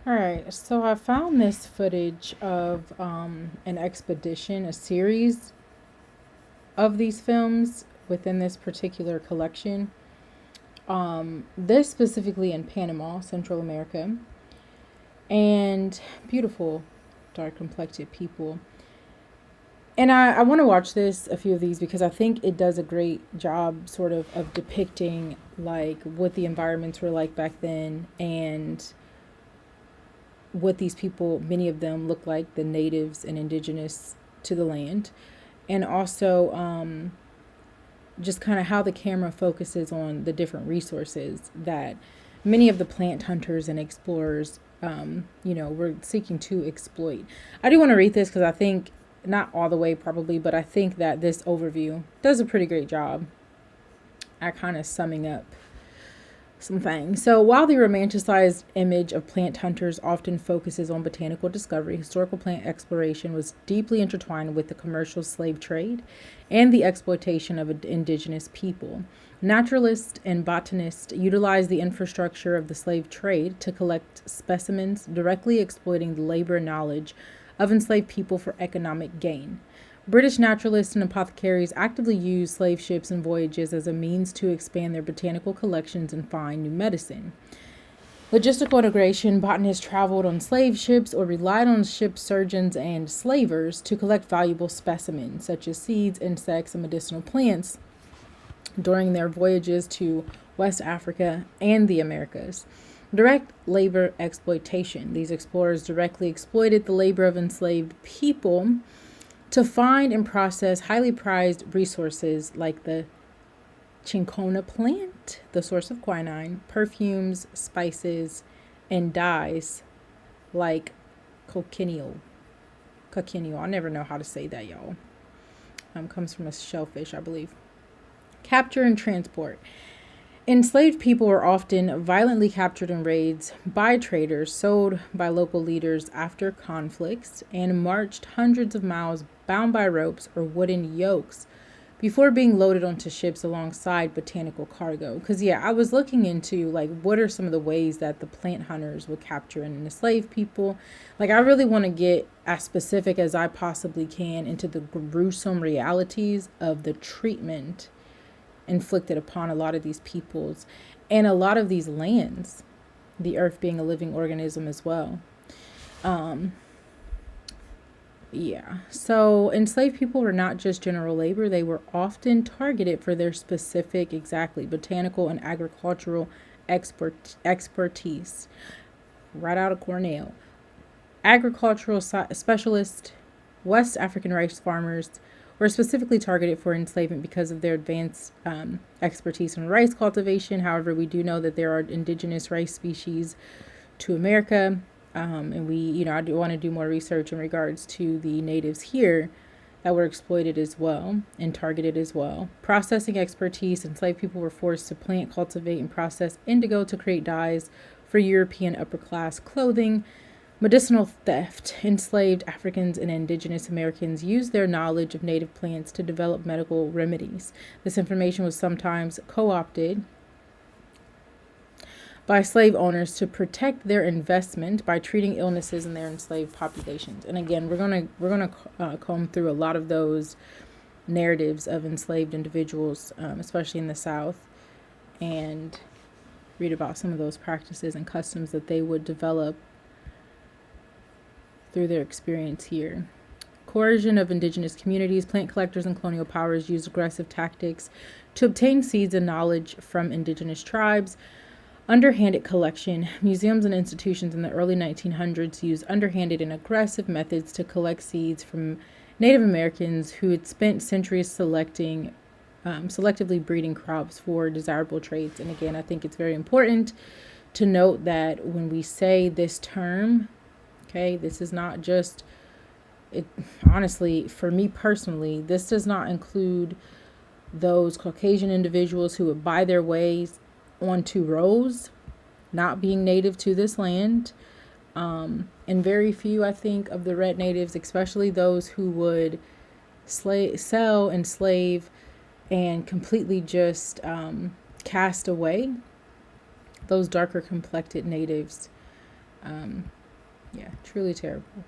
All right, so I found this footage of an expedition, a series of these films within this particular collection. This specifically in Panama, Central America, and beautiful, dark complected people. And I want to watch a few of these, because I think it does a great job sort of depicting like what the environments were like back then, and what these people, many of them, look like the natives and indigenous to the land. And also just kind of how the camera focuses on the different resources that many of the plant hunters and explorers, were seeking to exploit. I do want to read this because I think, not all the way probably, but I think that this overview does a pretty great job at kind of summing up some things. So, while the romanticized image of plant hunters often focuses on botanical discovery, historical plant exploration was deeply intertwined with the commercial slave trade and the exploitation of indigenous people. Naturalists and botanists utilized the infrastructure of the slave trade to collect specimens, directly exploiting the labor and knowledge of enslaved people for economic gain. British naturalists and apothecaries actively used slave ships and voyages as a means to expand their botanical collections and find new medicine. Logistical integration: botanists traveled on slave ships or relied on ship surgeons and slavers to collect valuable specimens, such as seeds, insects, and medicinal plants, during their voyages to West Africa and the Americas. Direct labor exploitation: these explorers directly exploited the labor of enslaved people to find and process highly prized resources like the cinchona plant, the source of quinine, perfumes, spices, and dyes like cochineal. Cochineal. I never know how to say that, y'all. Comes from a shellfish, I believe. Capture and transport. Enslaved people were often violently captured in raids by traders, sold by local leaders after conflicts, and marched hundreds of miles bound by ropes or wooden yokes before being loaded onto ships alongside botanical cargo. Because, I was looking into, like, what are some of the ways that the plant hunters would capture and enslave people. Like, I really want to get as specific as I possibly can into the gruesome realities of the treatment inflicted upon a lot of these peoples and a lot of these lands, the earth being a living organism as well. So enslaved people were not just general labor, they were often targeted for their specific, exactly, botanical and agricultural expertise. Right out of Cornell. Agricultural specialists, West African rice farmers, were specifically targeted for enslavement because of their advanced expertise in rice cultivation. However, we do know that there are indigenous rice species to America, and I do want to do more research in regards to the natives here that were exploited as well and targeted as well. Processing expertise: enslaved people were forced to plant, cultivate, and process indigo to create dyes for European upper class clothing. Medicinal theft: enslaved Africans and indigenous Americans used their knowledge of native plants to develop medical remedies. This information was sometimes co-opted by slave owners to protect their investment by treating illnesses in their enslaved populations. And again, we're gonna comb through a lot of those narratives of enslaved individuals, especially in the South, and read about some of those practices and customs that they would develop through their experience here. Coercion of indigenous communities: plant collectors and colonial powers used aggressive tactics to obtain seeds and knowledge from indigenous tribes. Underhanded collection: museums and institutions in the early 1900s used underhanded and aggressive methods to collect seeds from Native Americans who had spent centuries selectively breeding crops for desirable traits. And again, I think it's very important to note that when we say this term, okay, this is not just it. Honestly, for me personally, this does not include those Caucasian individuals who would buy their ways onto rows, not being native to this land, and very few, I think, of the red natives, especially those who would sell, enslave, and completely just cast away those darker complected natives Yeah, truly terrible.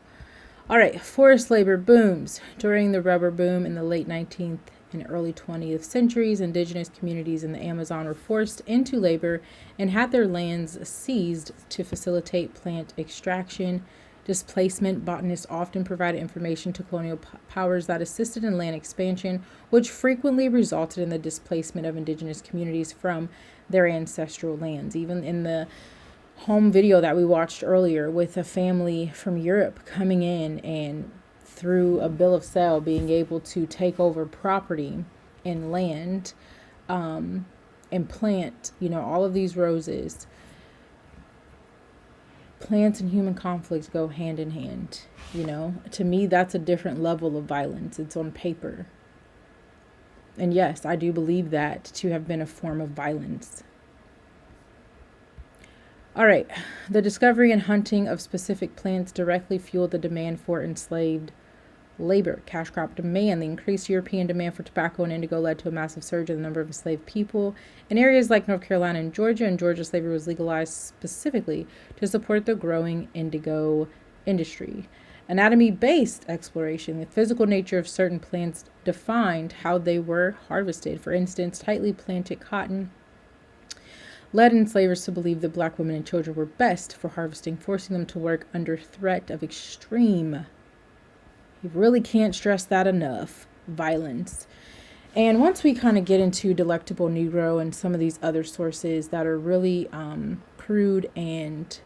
All right, forced labor booms. During the rubber boom in the late 19th and early 20th centuries, indigenous communities in the Amazon were forced into labor and had their lands seized to facilitate plant extraction. Displacement. Botanists often provided information to colonial powers that assisted in land expansion, which frequently resulted in the displacement of indigenous communities from their ancestral lands. Even in the home video that we watched earlier with a family from Europe coming in and through a bill of sale being able to take over property and land, and plant, all of these roses. Plants and human conflicts go hand in hand. To me, that's a different level of violence. It's on paper. And yes, I do believe that to have been a form of violence. All right. The discovery and hunting of specific plants directly fueled the demand for enslaved labor. Cash crop demand. The increased European demand for tobacco and indigo led to a massive surge in the number of enslaved people. In areas like North Carolina and Georgia, slavery was legalized specifically to support the growing indigo industry. Anatomy-based exploration. The physical nature of certain plants defined how they were harvested. For instance, tightly planted cotton led enslavers to believe that black women and children were best for harvesting, forcing them to work under threat of extreme, you really can't stress that enough, violence. And once we kind of get into Delectable Negro and some of these other sources that are really crude and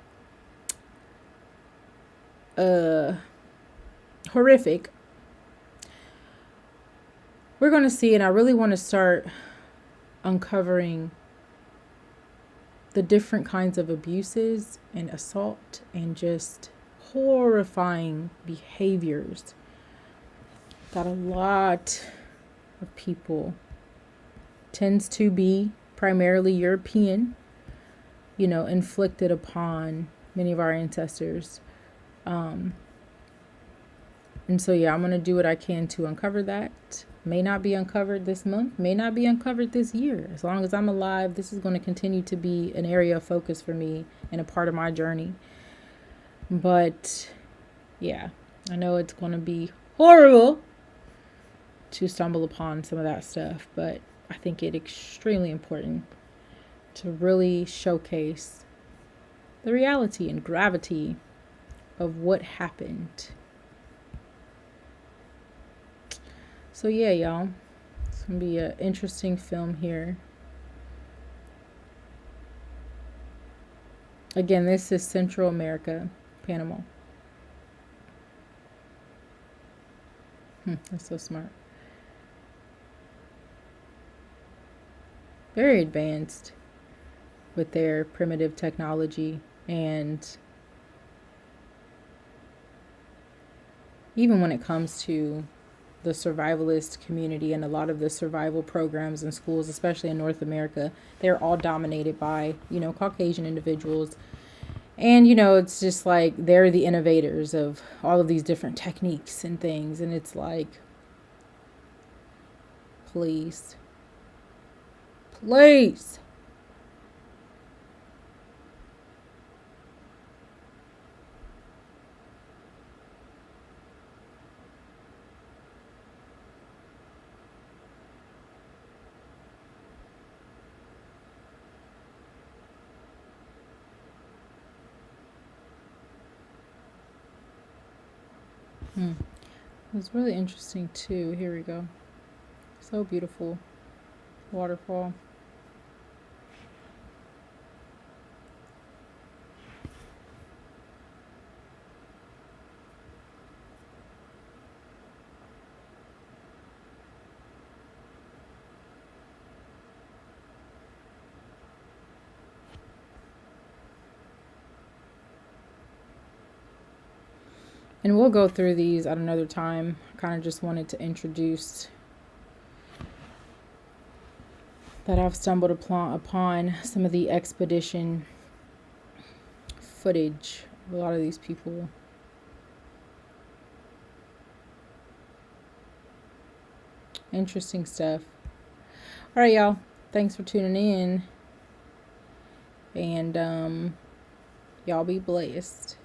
horrific, we're going to see, and I really want to start uncovering the different kinds of abuses and assault and just horrifying behaviors that a lot of people tends to be primarily European, inflicted upon many of our ancestors. And so, yeah, I'm going to do what I can to uncover that. May not be uncovered this month, may not be uncovered this year. As long as I'm alive, this is going to continue to be an area of focus for me and a part of my journey. But yeah, I know it's going to be horrible to stumble upon some of that stuff, but I think it's extremely important to really showcase the reality and gravity of what happened. So yeah, y'all, it's gonna be an interesting film here. Again, this is Central America, Panama. That's so smart. Very advanced with their primitive technology, and even when it comes to the survivalist community and a lot of the survival programs in schools, especially in North America, they're all dominated by, Caucasian individuals. And, it's just like they're the innovators of all of these different techniques and things. And it's like, please. It was really interesting too. Here we go. So beautiful. Waterfall. And we'll go through these at another time. I kind of just wanted to introduce that I've stumbled upon some of the expedition footage of a lot of these people. Interesting stuff. All right, y'all. Thanks for tuning in. And Y'all be blessed.